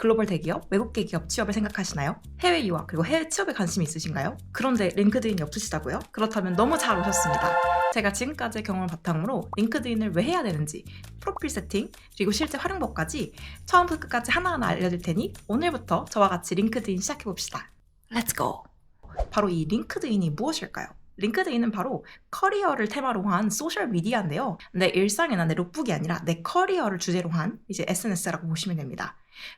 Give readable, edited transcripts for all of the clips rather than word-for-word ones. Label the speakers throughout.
Speaker 1: 글로벌 대기업, 외국계 기업 취업을 생각하시나요? 해외 유학 그리고 해외 취업에 관심이 있으신가요? 그런데 링크드인이 없으시다고요? 그렇다면 너무 잘 오셨습니다. 제가 지금까지의 경험을 바탕으로 링크드인을 왜 해야 되는지, 프로필 세팅, 그리고 실제 활용법까지 처음부터 끝까지 하나하나 알려드릴 테니 오늘부터 저와 같이 링크드인 시작해봅시다. Let's go! 바로 이 링크드인이 무엇일까요? 링크드인은 바로 커리어를 테마로 한 소셜 미디어인데요. 내 일상이나 내 룩북이 아니라 내 커리어를 주제로 한 이제 SNS라고 보시면 됩니다.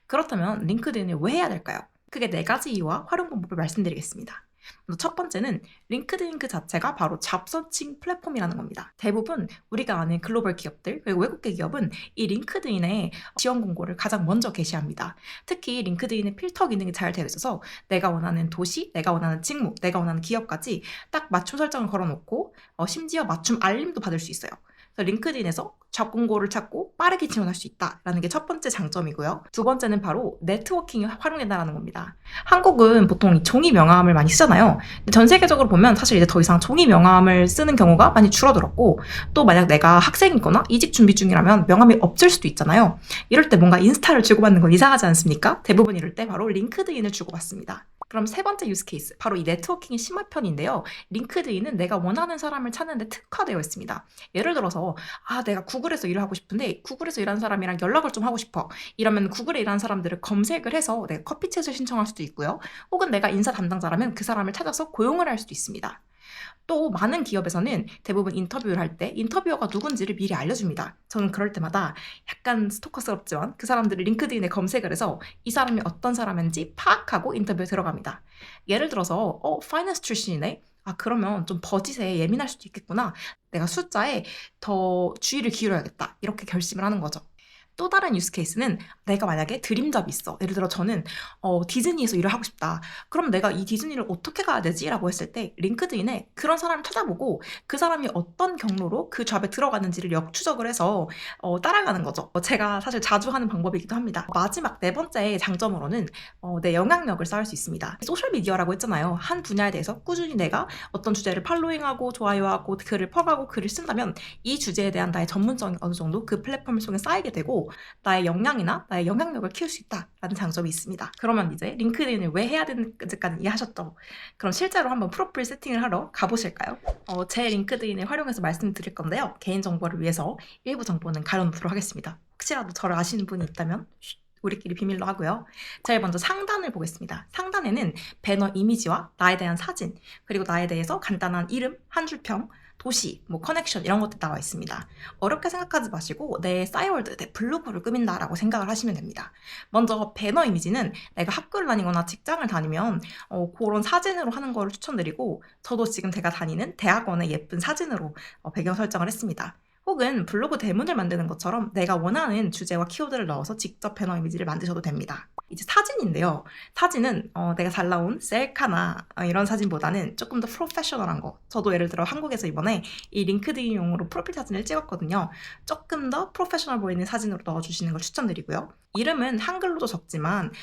Speaker 1: 그렇다면 링크드인을 왜 해야 될까요? 크게 4가지 이유와 활용 방법을 말씀드리겠습니다. 먼저 첫 번째는 링크드인 그 자체가 바로 잡서칭 플랫폼이라는 겁니다. 대부분 우리가 아는 글로벌 기업들 그리고 외국계 기업은 이 링크드인에 지원 공고를 가장 먼저 게시합니다. 특히 링크드인의 필터 기능이 잘 되어 있어서 내가 원하는 도시, 내가 원하는 직무, 내가 원하는 기업까지 딱 맞춤 설정을 걸어놓고 심지어 맞춤 알림도 받을 수 있어요. 그래서 링크드인에서 잡 공고를 찾고 빠르게 지원할 수 있다라는 게 첫 번째 장점이고요. 두 번째는 바로 네트워킹이 활용된다는 겁니다. 한국은 보통 종이 명함을 많이 쓰잖아요. 근데 전 세계적으로 보면 사실 이제 더 이상 종이 명함을 쓰는 경우가 많이 줄어들었고, 또 만약 내가 학생이거나 이직 준비 중이라면 명함이 없을 수도 있잖아요. 이럴 때 뭔가 인스타를 주고받는 건 이상하지 않습니까? 대부분 이럴 때 바로 링크드인을 주고받습니다. 그럼 세 번째 유스 케이스, 바로 이 네트워킹이 심한 편인데요. 링크드인은 내가 원하는 사람을 찾는데 특화되어 있습니다. 예를 들어서 내가 구글에서 일을 하고 싶은데 구글에서 일하는 사람이랑 연락을 좀 하고 싶어. 이러면 구글에 일하는 사람들을 검색을 해서 내가 커피챗을 신청할 수도 있고요. 혹은 내가 인사 담당자라면 그 사람을 찾아서 고용을 할 수도 있습니다. 또 많은 기업에서는 대부분 인터뷰를 할 때 인터뷰어가 누군지를 미리 알려줍니다. 저는 그럴 때마다 약간 스토커스럽지만 그 사람들을 링크드인에 검색을 해서 이 사람이 어떤 사람인지 파악하고 인터뷰에 들어갑니다. 예를 들어서 파이낸스 출신이네? 그러면 좀 버짓에 예민할 수도 있겠구나. 내가 숫자에 더 주의를 기울여야겠다. 이렇게 결심을 하는 거죠. 또 다른 유스 케이스는 내가 만약에 드림잡이 있어. 예를 들어 저는 디즈니에서 일을 하고 싶다. 그럼 내가 이 디즈니를 어떻게 가야 되지? 라고 했을 때 링크드인에 그런 사람을 찾아보고 그 사람이 어떤 경로로 그 잡에 들어가는지를 역추적을 해서 따라가는 거죠. 제가 사실 자주 하는 방법이기도 합니다. 마지막 4번째 장점으로는 내 영향력을 쌓을 수 있습니다. 소셜미디어라고 했잖아요. 한 분야에 대해서 꾸준히 내가 어떤 주제를 팔로잉하고 좋아요하고 글을 퍼가고 글을 쓴다면 이 주제에 대한 나의 전문성이 어느 정도 그 플랫폼을 통해 쌓이게 되고 나의 역량이나 나의 영향력을 키울 수 있다라는 장점이 있습니다. 그러면 이제 링크드인을 왜 해야 되는지까지 이해하셨죠? 그럼 실제로 한번 프로필 세팅을 하러 가보실까요? 제 링크드인을 활용해서 말씀드릴 건데요. 개인정보를 위해서 일부 정보는 가려놓도록 하겠습니다. 혹시라도 저를 아시는 분이 있다면 우리끼리 비밀로 하고요. 제일 먼저 상단을 보겠습니다. 상단에는 배너 이미지와 나에 대한 사진, 그리고 나에 대해서 간단한 이름, 한 줄 평, 도시, 커넥션 이런 것들 나와 있습니다. 어렵게 생각하지 마시고 내 싸이월드, 내 블로그를 꾸민다라고 생각을 하시면 됩니다. 먼저 배너 이미지는 내가 학교를 다니거나 직장을 다니면 그런 사진으로 하는 거를 추천드리고, 저도 지금 제가 다니는 대학원의 예쁜 사진으로 배경 설정을 했습니다. 혹은 블로그 대문을 만드는 것처럼 내가 원하는 주제와 키워드를 넣어서 직접 배너 이미지를 만드셔도 됩니다. 이제 사진인데요. 사진은 내가 잘 나온 셀카나 이런 사진보다는 조금 더 프로페셔널한 거. 저도 예를 들어 한국에서 이번에 이 링크드인용으로 프로필 사진을 찍었거든요. 조금 더 프로페셔널 보이는 사진으로 넣어주시는 걸 추천드리고요. 이름은 한글로도 적지만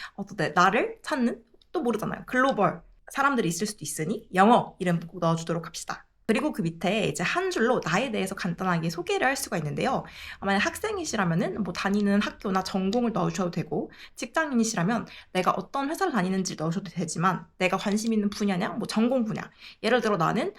Speaker 1: 나를 찾는, 또 모르잖아요. 글로벌 사람들이 있을 수도 있으니 영어 이름 꼭 넣어주도록 합시다. 그리고 그 밑에 이제 한 줄로 나에 대해서 간단하게 소개를 할 수가 있는데요. 만약 학생이시라면은 다니는 학교나 전공을 넣으셔도 되고, 직장인이시라면 내가 어떤 회사를 다니는지 넣으셔도 되지만 내가 관심 있는 분야냐, 전공 분야. 예를 들어 나는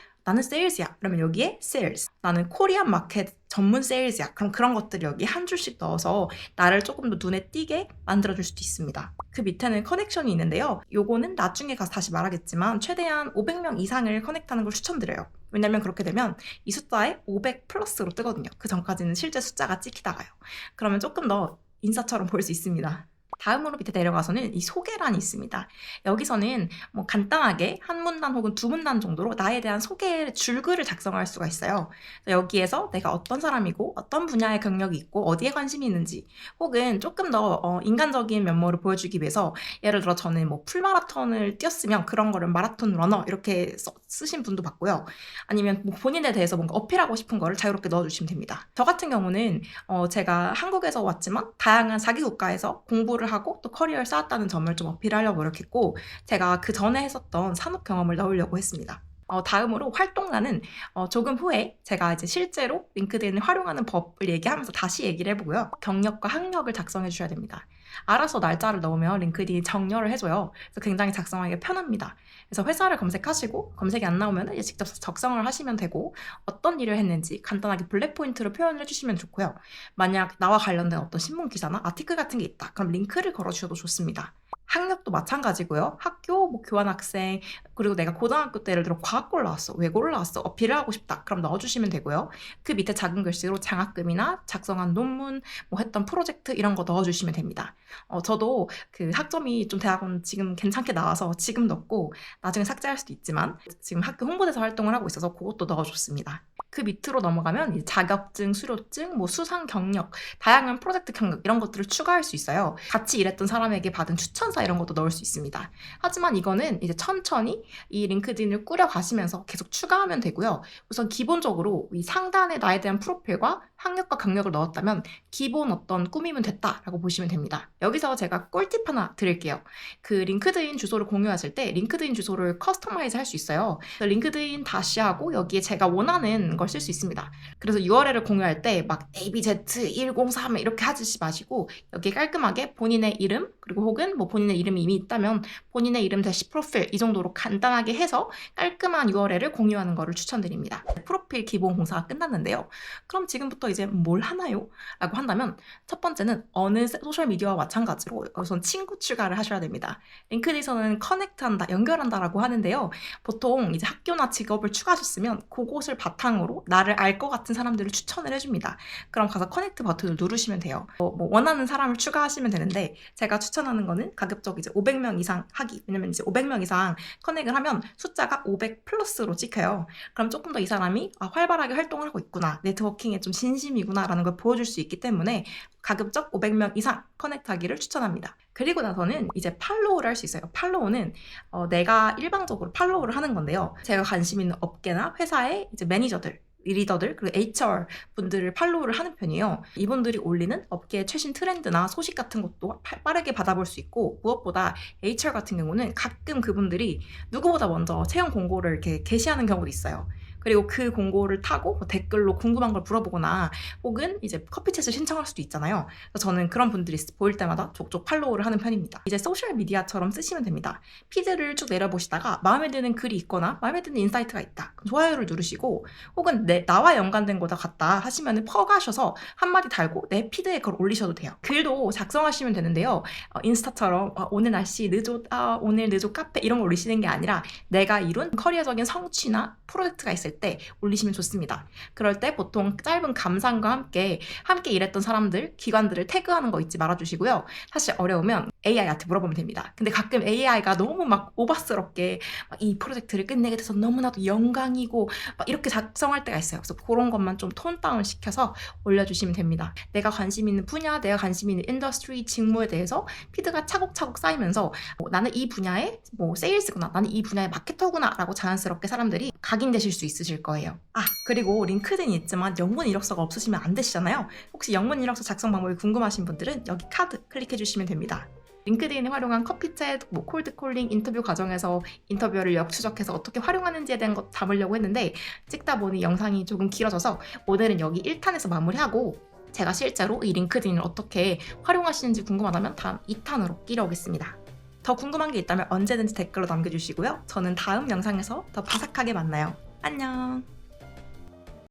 Speaker 1: 세일즈야. 그러면 여기에 세일즈. 나는 코리안 마켓 전문 세일즈야. 그럼 그런 것들 여기 한 줄씩 넣어서 나를 조금 더 눈에 띄게 만들어줄 수도 있습니다. 그 밑에는 커넥션이 있는데요. 요거는 나중에 가서 다시 말하겠지만 최대한 500명 이상을 커넥트하는 걸 추천드려요. 왜냐면 그렇게 되면 이 숫자에 500 플러스로 뜨거든요. 그 전까지는 실제 숫자가 찍히다가요. 그러면 조금 더 인싸처럼 보일 수 있습니다. 다음으로 밑에 내려가서는 이 소개란이 있습니다. 여기서는 간단하게 한 문단 혹은 2문단 정도로 나에 대한 소개 줄글을 작성할 수가 있어요. 여기에서 내가 어떤 사람이고 어떤 분야의 경력이 있고 어디에 관심이 있는지, 혹은 조금 더 인간적인 면모를 보여주기 위해서 예를 들어 저는 풀마라톤을 뛰었으면 그런 거를 마라톤 러너 이렇게 쓰신 분도 봤고요. 아니면 본인에 대해서 뭔가 어필하고 싶은 거를 자유롭게 넣어주시면 됩니다. 저 같은 경우는 제가 한국에서 왔지만 다양한 자기 국가에서 공부를 하고 또 커리어를 쌓았다는 점을 좀 어필하려고 노력했고, 제가 그 전에 했었던 산업 경험을 넣으려고 했습니다. 다음으로 활동란은 조금 후에 제가 이제 실제로 링크드인을 활용하는 법을 얘기하면서 다시 얘기를 해보고요. 경력과 학력을 작성해 주셔야 됩니다. 알아서 날짜를 넣으면 링크드인이 정렬을 해줘요. 그래서 굉장히 작성하기 편합니다. 그래서 회사를 검색하시고 검색이 안 나오면 이제 직접 작성을 하시면 되고 어떤 일을 했는지 간단하게 블랙 포인트로 표현을 해주시면 좋고요. 만약 나와 관련된 어떤 신문 기사나 아티클 같은 게 있다. 그럼 링크를 걸어주셔도 좋습니다. 학력도 마찬가지고요. 학교, 교환학생, 그리고 내가 고등학교 때 예를 들어 과학고를 나왔어. 외고를 나왔어. 어필을 하고 싶다. 그럼 넣어주시면 되고요. 그 밑에 작은 글씨로 장학금이나 작성한 논문, 했던 프로젝트 이런 거 넣어주시면 됩니다. 저도 그 학점이 좀 대학원 지금 괜찮게 나와서 지금 넣고 나중에 삭제할 수도 있지만 지금 학교 홍보대사 활동을 하고 있어서 그것도 넣어줬습니다. 그 밑으로 넘어가면 이제 자격증, 수료증, 수상 경력, 다양한 프로젝트 경력 이런 것들을 추가할 수 있어요. 같이 일했던 사람에게 받은 추천사 이런 것도 넣을 수 있습니다. 하지만 이거는 이제 천천히 이 링크드인을 꾸려가시면서 계속 추가하면 되고요. 우선 기본적으로 이 상단에 나에 대한 프로필과 학력과 경력을 넣었다면 기본 어떤 꾸미면 됐다라고 보시면 됩니다. 여기서 제가 꿀팁 하나 드릴게요. 그 링크드인 주소를 공유하실 때 링크드인 주소를 커스터마이즈 할 수 있어요. 링크드인 다시하고 여기에 제가 원하는 걸 쓸 수 있습니다. 그래서 URL을 공유할 때 막 abz103 이렇게 하지 마시고 여기에 깔끔하게 본인의 이름 그리고 혹은 본인의 이름이 이미 있다면 본인의 이름 대시 프로필 이 정도로 간단하게 해서 깔끔한 URL을 공유하는 거를 추천드립니다. 프로필 기본 공사가 끝났는데요. 그럼 지금부터 이제 뭘 하나요? 라고 한다면 첫 번째는 어느 소셜미디어와 마찬가지로 우선 친구 추가를 하셔야 됩니다. 링크드인에서는 커넥트한다, 연결한다 라고 하는데요. 보통 이제 학교나 직업을 추가하셨으면 그곳을 바탕으로 나를 알 것 같은 사람들을 추천을 해줍니다. 그럼 가서 커넥트 버튼을 누르시면 돼요. 원하는 사람을 추가하시면 되는데 제가 추천하는 거는 가급적 이제 500명 이상 하기. 왜냐면 이제 500명 이상 커넥을 하면 숫자가 500 플러스로 찍혀요. 그럼 조금 더 이 사람이 활발하게 활동을 하고 있구나. 네트워킹에 좀 진심이구나 라는 걸 보여줄 수 있기 때문에 가급적 500명 이상 커넥트하기를 추천합니다. 그리고 나서는 이제 팔로우를 할 수 있어요. 팔로우는 내가 일방적으로 팔로우를 하는 건데요. 제가 관심 있는 업계나 회사의 이제 매니저들, 리더들 그리고 HR 분들을 팔로우를 하는 편이에요. 이분들이 올리는 업계의 최신 트렌드나 소식 같은 것도 빠르게 받아볼 수 있고 무엇보다 HR 같은 경우는 가끔 그분들이 누구보다 먼저 채용 공고를 이렇게 게시하는 경우도 있어요. 그리고 그 공고를 타고 댓글로 궁금한 걸 물어보거나 혹은 이제 커피챗을 신청할 수도 있잖아요. 그래서 저는 그런 분들이 보일 때마다 족족 팔로우를 하는 편입니다. 이제 소셜미디어처럼 쓰시면 됩니다. 피드를 쭉 내려보시다가 마음에 드는 글이 있거나 마음에 드는 인사이트가 있다. 그럼 좋아요를 누르시고 혹은 나와 연관된 거다 같다 하시면 퍼가셔서 한마디 달고 내 피드에 그걸 올리셔도 돼요. 글도 작성하시면 되는데요. 인스타처럼 오늘 날씨 늦었, 오늘 늦었 카페 이런 걸 올리시는 게 아니라 내가 이룬 커리어적인 성취나 프로젝트가 있을 때 올리시면 좋습니다. 그럴 때 보통 짧은 감상과 함께 일했던 사람들, 기관들을 태그하는 거 잊지 말아주시고요. 사실 어려우면 AI한테 물어보면 됩니다. 근데 가끔 AI가 너무 막 오바스럽게 이 프로젝트를 끝내게 돼서 너무나도 영광이고 이렇게 작성할 때가 있어요. 그래서 그런 것만 좀 톤 다운 시켜서 올려주시면 됩니다. 내가 관심 있는 분야, 내가 관심 있는 인더스트리, 직무에 대해서 피드가 차곡차곡 쌓이면서 나는 이 분야의 세일즈구나, 나는 이 분야의 마케터구나 라고 자연스럽게 사람들이 각인되실 수 있으실 거예요. 그리고 링크드인이 있지만 영문 이력서가 없으시면 안 되시잖아요. 혹시 영문 이력서 작성 방법이 궁금하신 분들은 여기 카드 클릭해 주시면 됩니다. 링크드인을 활용한 커피챗, 콜드콜링 인터뷰 과정에서 인터뷰를 역추적해서 어떻게 활용하는지에 대한 것 담으려고 했는데 찍다 보니 영상이 조금 길어져서 오늘은 여기 1탄에서 마무리하고 제가 실제로 이 링크드인을 어떻게 활용하시는지 궁금하다면 다음 2탄으로 끼려오겠습니다. 더 궁금한 게 있다면 언제든지 댓글로 남겨주시고요. 저는 다음 영상에서 더 바삭하게 만나요. 안녕!